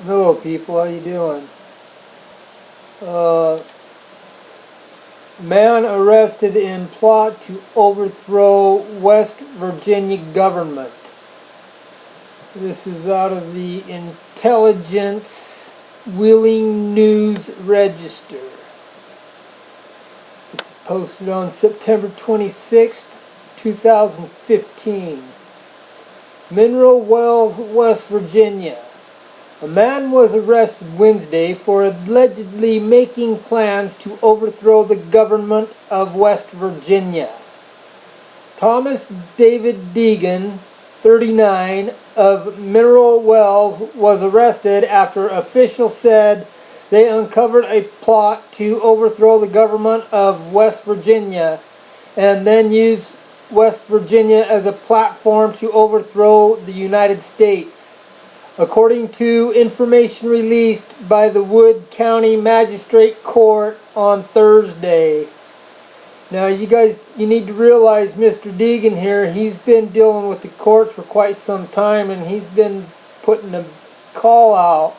Hello people, how you doing? Uh, Man arrested in plot to overthrow West Virginia government. This is out of the Intelligence Wheeling News Register. This is posted on September 26th, 2015. Mineral Wells, West Virginia. A man was arrested Wednesday for allegedly making plans to overthrow the government of West Virginia. Thomas David Deegan, 39, of Mineral Wells, was arrested after officials said they uncovered a plot to overthrow the government of West Virginia and then use West Virginia as a platform to overthrow the United States, according to information released by the Wood County Magistrate Court on Thursday. Now you need to realize Mr. Deegan here, he's been dealing with the courts for quite some time, and he's been putting a call out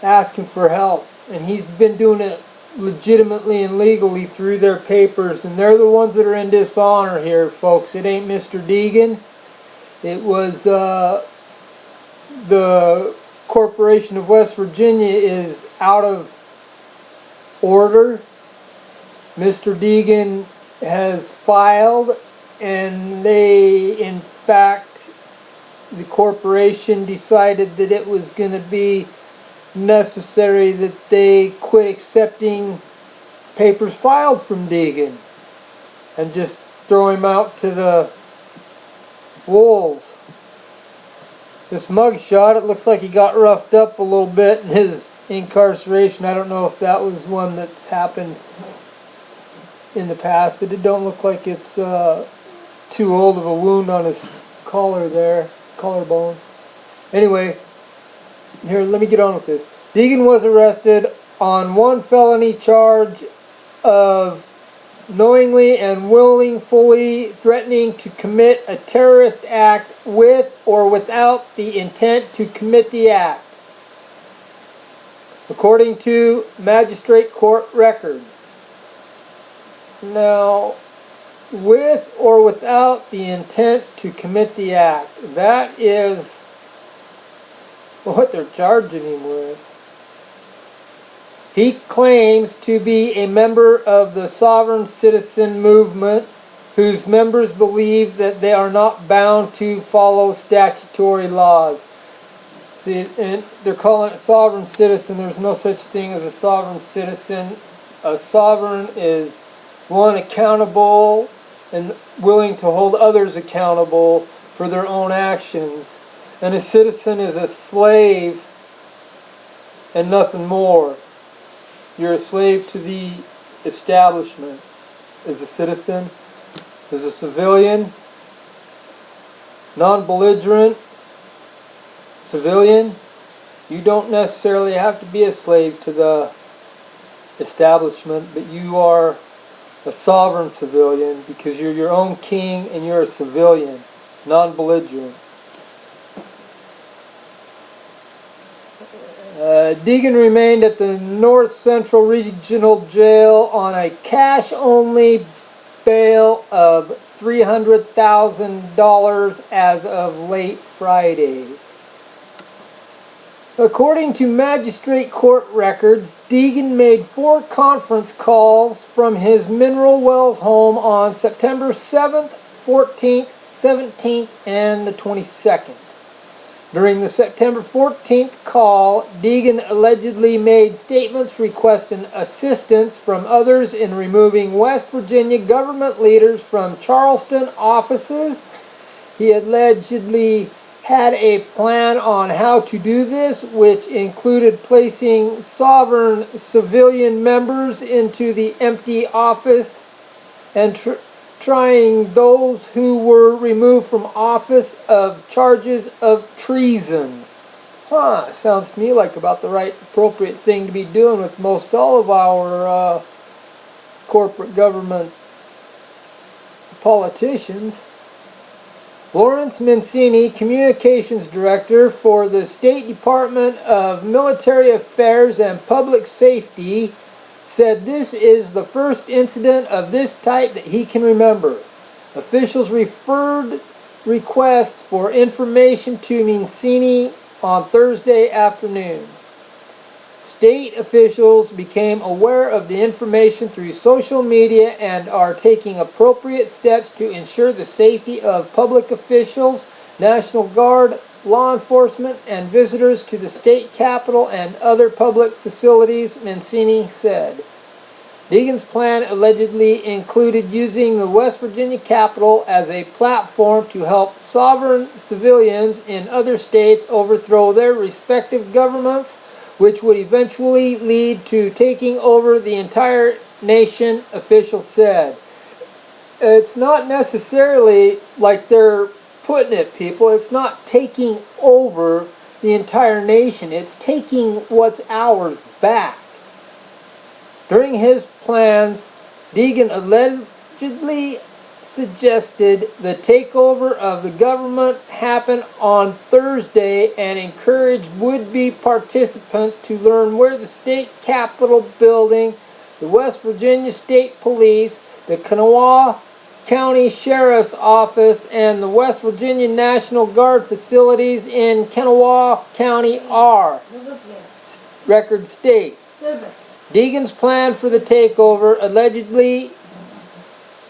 asking for help, and he's been doing it legitimately and legally through their papers, and they're the ones that are in dishonor here, folks. It ain't Mr. Deegan. It was the Corporation of West Virginia is out of order. Mr. Deegan has filed, and in fact, the corporation decided that it was going to be necessary that they quit accepting papers filed from Deegan and just throw him out to the wolves. This mugshot, it looks like he got roughed up a little bit in his incarceration. I don't know if that was one that's happened in the past, but it don't look like it's too old of a wound on his collar there, collarbone. Anyway, here, let me get on with this. Deegan was arrested on one felony charge of knowingly and willfully threatening to commit a terrorist act with or without the intent to commit the act, according to magistrate court records. Now, with or without the intent to commit the act, that is what they're charging him with. He claims to be a member of the sovereign citizen movement, whose members believe that they are not bound to follow statutory laws. See, and they're calling it sovereign citizen. There's no such thing as a sovereign citizen. A sovereign is one accountable and willing to hold others accountable for their own actions. And a citizen is a slave and nothing more. You're a slave to the establishment. As a citizen, as a civilian, non-belligerent civilian, you don't necessarily have to be a slave to the establishment, but you are a sovereign civilian because you're your own king and you're a civilian, non-belligerent. Deegan remained at the North Central Regional Jail on a cash-only bail of $300,000 as of late Friday. According to magistrate court records, Deegan made 4 conference calls from his Mineral Wells home on September 7th, 14th, 17th, and the 22nd. During the September 14th call, Deegan allegedly made statements requesting assistance from others in removing West Virginia government leaders from Charleston offices. He allegedly had a plan on how to do this, which included placing sovereign civilian members into the empty office and trying those who were removed from office of charges of treason. Sounds to me like about the right appropriate thing to be doing with most all of our corporate government politicians. Lawrence Mancini, Communications Director for the State Department of Military Affairs and Public Safety, said this is the first incident of this type that he can remember. Officials referred requests for information to Mancini on Thursday afternoon. State officials became aware of the information through social media and are taking appropriate steps to ensure the safety of public officials, National Guard, law enforcement, and visitors to the state capitol and other public facilities, Mancini said. Deegan's plan allegedly included using the West Virginia Capitol as a platform to help sovereign civilians in other states overthrow their respective governments, which would eventually lead to taking over the entire nation, officials said. It's not necessarily like they're putting it, people. It's not taking over the entire nation. It's taking what's ours back. During his plans, Deegan allegedly suggested the takeover of the government happen on Thursday and encouraged would-be participants to learn where the state capitol building, the West Virginia State Police, the Kanawha County Sheriff's Office, and the West Virginia National Guard facilities in Kanawha County are. Record state. Deegan's plan for the takeover allegedly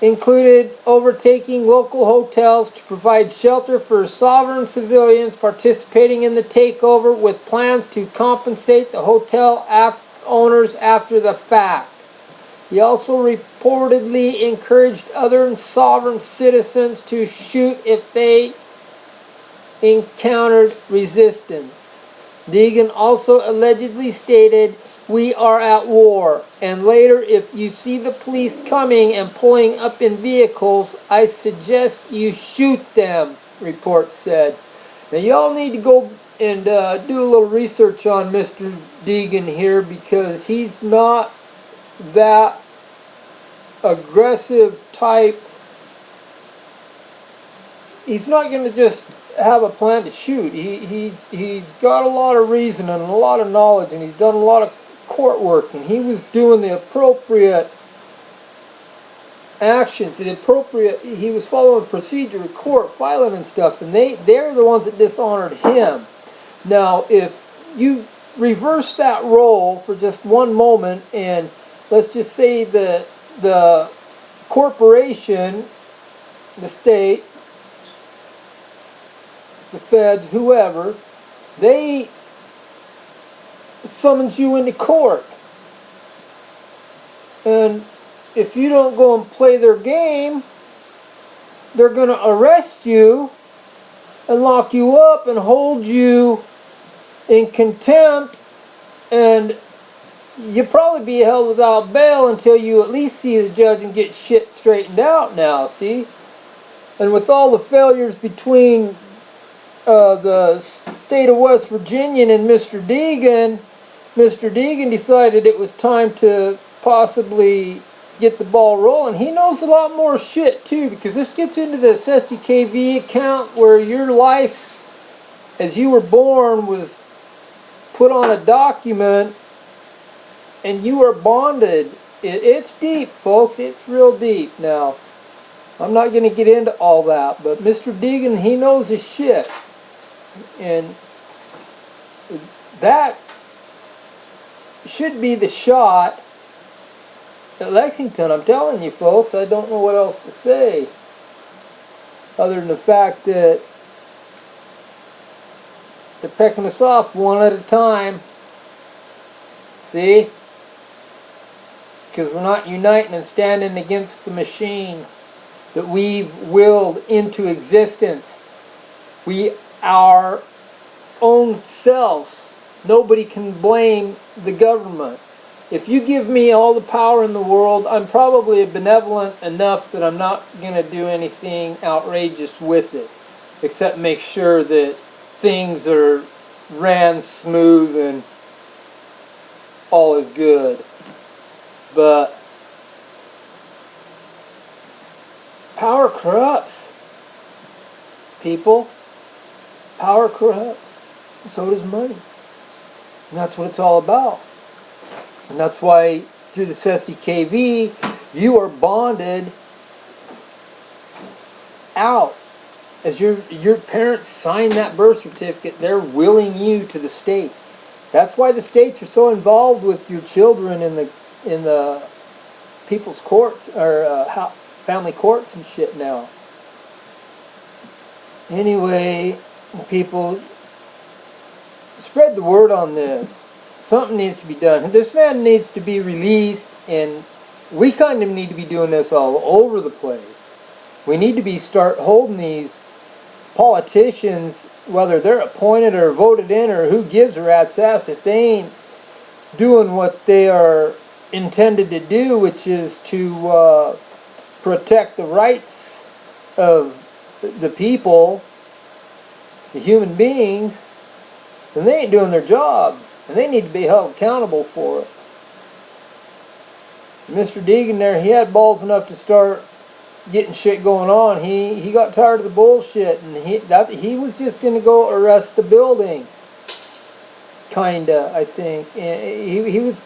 included overtaking local hotels to provide shelter for sovereign civilians participating in the takeover, with plans to compensate the hotel owners after the fact. He also reportedly encouraged other sovereign citizens to shoot if they encountered resistance. Deegan also allegedly stated, "We are at war, and later if you see the police coming and pulling up in vehicles, I suggest you shoot them," reports said. Now y'all need to go and do a little research on Mr. Deegan here, because he's not that aggressive type. He's not going to just have a plan to shoot. He's got a lot of reason and a lot of knowledge, and he's done a lot of court work, and he was doing the appropriate actions, he was following procedure of court, filing and stuff, and they're the ones that dishonored him. Now, if you reverse that role for just one moment, and let's just say the corporation, the state, the feds, whoever, they summons you into court, and if you don't go and play their game, they're going to arrest you and lock you up and hold you in contempt, and you'll probably be held without bail until you at least see the judge and get shit straightened out now, see? And with all the failures between the state of West Virginia and Mr. Deegan decided it was time to possibly get the ball rolling. He knows a lot more shit too, because this gets into this SDKV account where your life as you were born was put on a document and you are bonded. It's deep, folks. It's real deep. Now, I'm not going to get into all that, but Mr. Deegan, he knows his shit. And that should be the shot at Lexington. I'm telling you, folks, I don't know what else to say other than the fact that they're pecking us off one at a time. See? Because we're not uniting and standing against the machine that we've willed into existence. We are our own selves. Nobody can blame the government. If you give me all the power in the world, I'm probably benevolent enough that I'm not going to do anything outrageous with it, except make sure that things are ran smooth and all is good. But power corrupts. People, power corrupts, and so does money. And that's what it's all about. And that's why through this SBKV, you are bonded out. As your parents sign that birth certificate, they're willing you to the state. That's why the states are so involved with your children in the people's courts or family courts and shit now. Anyway, people, spread the word on this. Something needs to be done. This man needs to be released, and we kind of need to be doing this all over the place. We need to start holding these politicians, whether they're appointed or voted in or who gives a rat's ass, if they ain't doing what they are intended to do, which is to protect the rights of the people, the human beings, then they ain't doing their job, and they need to be held accountable for it. Mr. Deegan there, he had balls enough to start getting shit going on. He got tired of the bullshit, and he was just going to go arrest the building, kinda, I think. And he was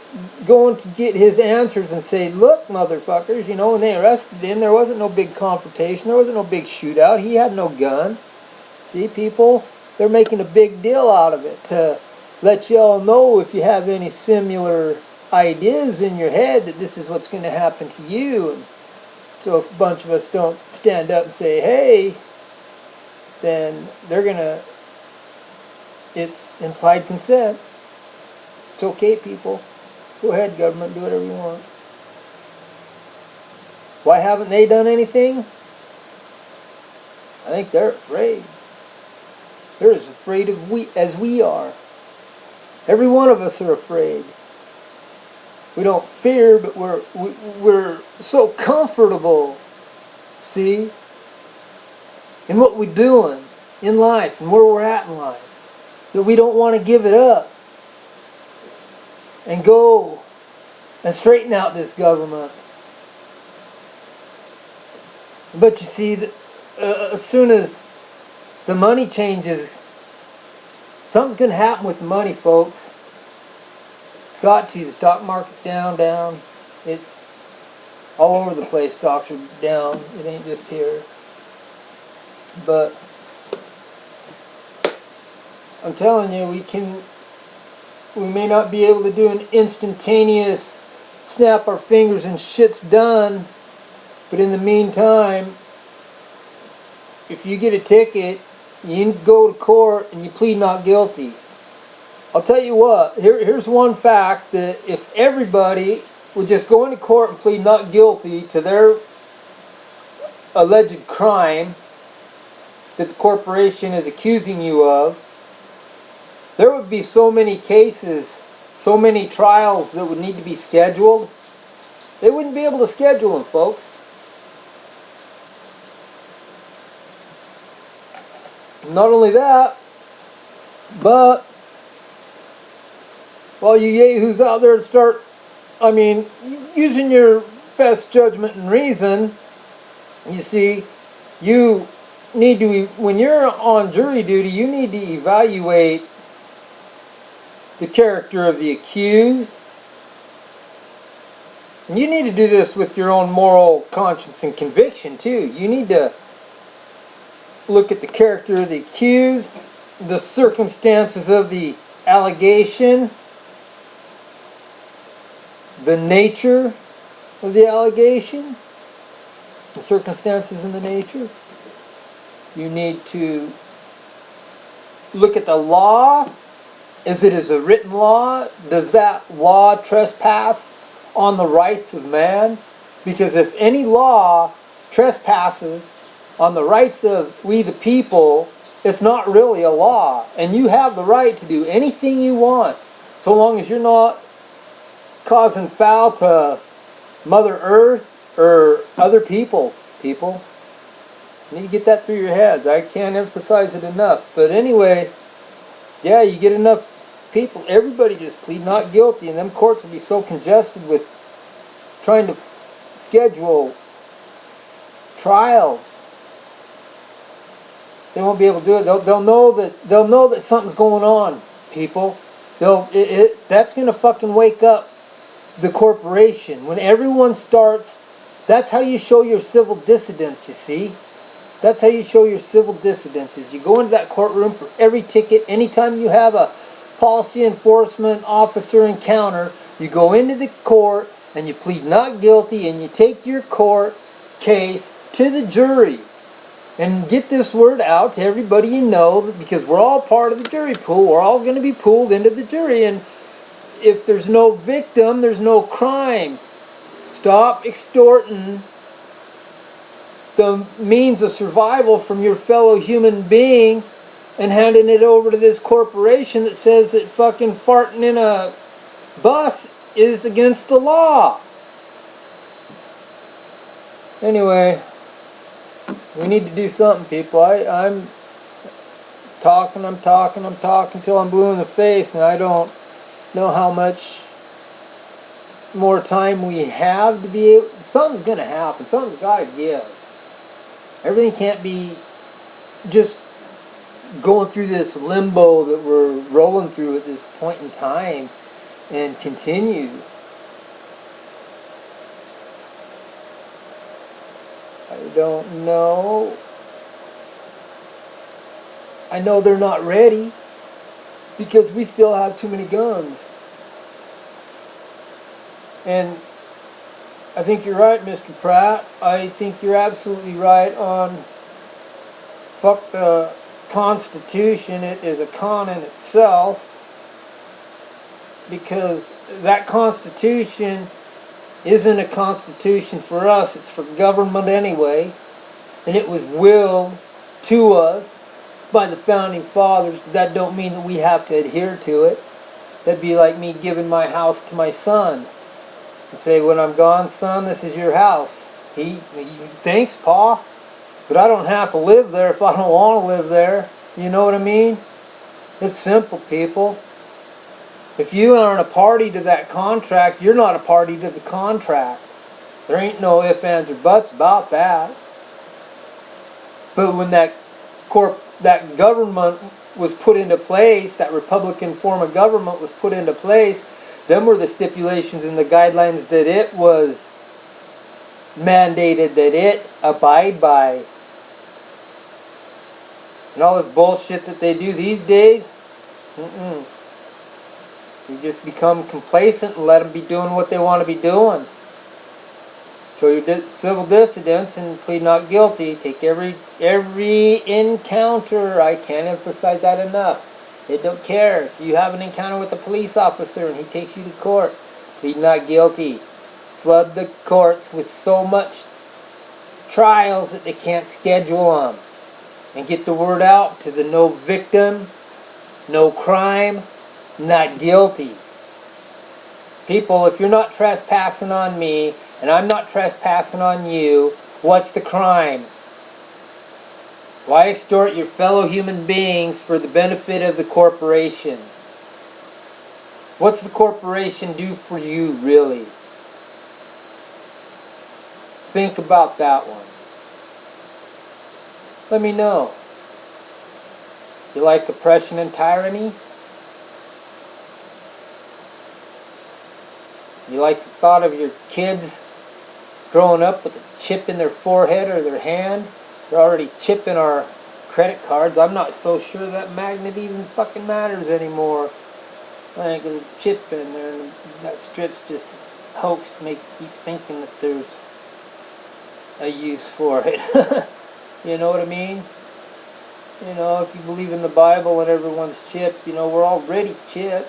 going to get his answers and say, look, motherfuckers, you know, when they arrested him, there wasn't no big confrontation, there wasn't no big shootout, he had no gun. See, people, they're making a big deal out of it to let you all know, if you have any similar ideas in your head, that this is what's going to happen to you. And so if a bunch of us don't stand up and say, hey, then they're going to, it's implied consent. It's okay, people. Go ahead, government, do whatever you want. Why haven't they done anything? I think they're afraid. They're as afraid as we are. Every one of us are afraid. We don't fear, but we're so comfortable, see, in what we're doing in life and where we're at in life, that we don't want to give it up and go and straighten out this government. But you see, as soon as the money changes, something's going to happen with the money, folks. It's got to. The stock market's down. It's all over the place. Stocks are down. It ain't just here. But I'm telling you, we may not be able to do an instantaneous snap our fingers and shit's done, but in the meantime, if you get a ticket, you go to court and you plead not guilty. I'll tell you what, here's one fact, that if everybody would just go into court and plead not guilty to their alleged crime that the corporation is accusing you of, there would be so many cases, so many trials that would need to be scheduled. They wouldn't be able to schedule them, folks. Not only that, but while you yahoos out there start, using your best judgment and reason, you see, you need to, when you're on jury duty, you need to evaluate the character of the accused. And you need to do this with your own moral conscience and conviction too. You need to look at the character of the accused, the circumstances of the allegation, the nature of the allegation, the circumstances and the nature. You need to look at the law. Is it as a written law? Does that law trespass on the rights of man? Because if any law trespasses on the rights of we the people, it's not really a law. And you have the right to do anything you want, so long as you're not causing foul to Mother Earth or other people. People, you need to get that through your heads. I can't emphasize it enough. But anyway, yeah, you get enough people, everybody just plead not guilty, and them courts will be so congested with trying to schedule trials. They won't be able to do it. They'll know that something's going on, people. That's gonna fucking wake up the corporation. When everyone starts, that's how you show your civil dissidence, you see. That's how you show your civil dissidence, is you go into that courtroom for every ticket. Anytime you have a policy enforcement officer encounter, you go into the court and you plead not guilty and you take your court case to the jury. And get this word out to everybody you know, because we're all part of the jury pool. We're all going to be pooled into the jury. And if there's no victim, there's no crime. Stop extorting the means of survival from your fellow human being and handing it over to this corporation that says that fucking farting in a bus is against the law. Anyway, we need to do something, people. I'm talking till I'm blue in the face, and I don't know how much more time we have to be able. Something's gonna happen. Something's gotta give. Everything can't be just going through this limbo that we're rolling through at this point in time and continue. I don't know. I know they're not ready because we still have too many guns. And I think you're right, Mr. Pratt. I think you're absolutely right on fuck the Constitution. It is a con in itself, because that Constitution isn't a constitution for us, it's for government anyway, and it was willed to us by the founding fathers. That don't mean that we have to adhere to it. That'd be like me giving my house to my son and say, when I'm gone, son, this is your house. He thanks, Pa, but I don't have to live there if I don't want to live there. You know what I mean? It's simple, people. If you aren't a party to that contract, you're not a party to the contract. There ain't no ifs, ands, or buts about that. But when that government was put into place, that Republican form of government was put into place, them were the stipulations and the guidelines that it was mandated that it abide by. And all this bullshit that they do these days, you just become complacent and let them be doing what they want to be doing. Show your civil dissidence and plead not guilty. Take every encounter. I can't emphasize that enough. They don't care. If you have an encounter with a police officer and he takes you to court, plead not guilty. Flood the courts with so much trials that they can't schedule them. And get the word out to the no victim, no crime, not guilty. People, if you're not trespassing on me and I'm not trespassing on you, what's the crime? Why extort your fellow human beings for the benefit of the corporation? What's the corporation do for you, really? Think about that one. Let me know. You like oppression and tyranny? You like the thought of your kids growing up with a chip in their forehead or their hand? They're already chipping our credit cards. I'm not so sure that magnet even fucking matters anymore. I think there's a chip in there and that strip's just hoax to make you keep thinking that there's a use for it. You know what I mean? You know, if you believe in the Bible and everyone's chipped, you know, we're already chipped.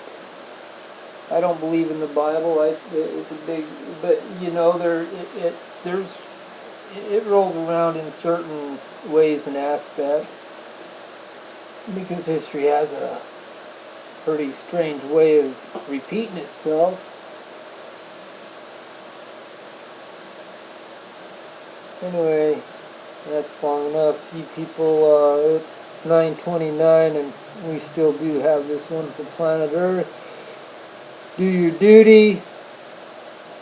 I don't believe in the Bible. It's a big, but you know, it rolls around in certain ways and aspects, because history has a pretty strange way of repeating itself. Anyway, that's long enough. You people, it's 9:29 and we still do have this wonderful planet Earth. Do your duty.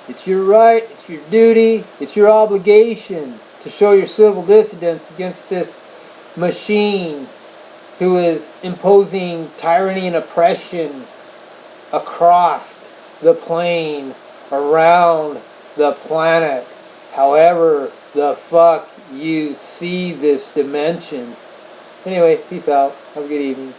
It's your right, it's your duty, it's your obligation to show your civil dissidence against this machine who is imposing tyranny and oppression across the plane, around the planet, however the fuck you see this dimension. Anyway, peace out. Have a good evening.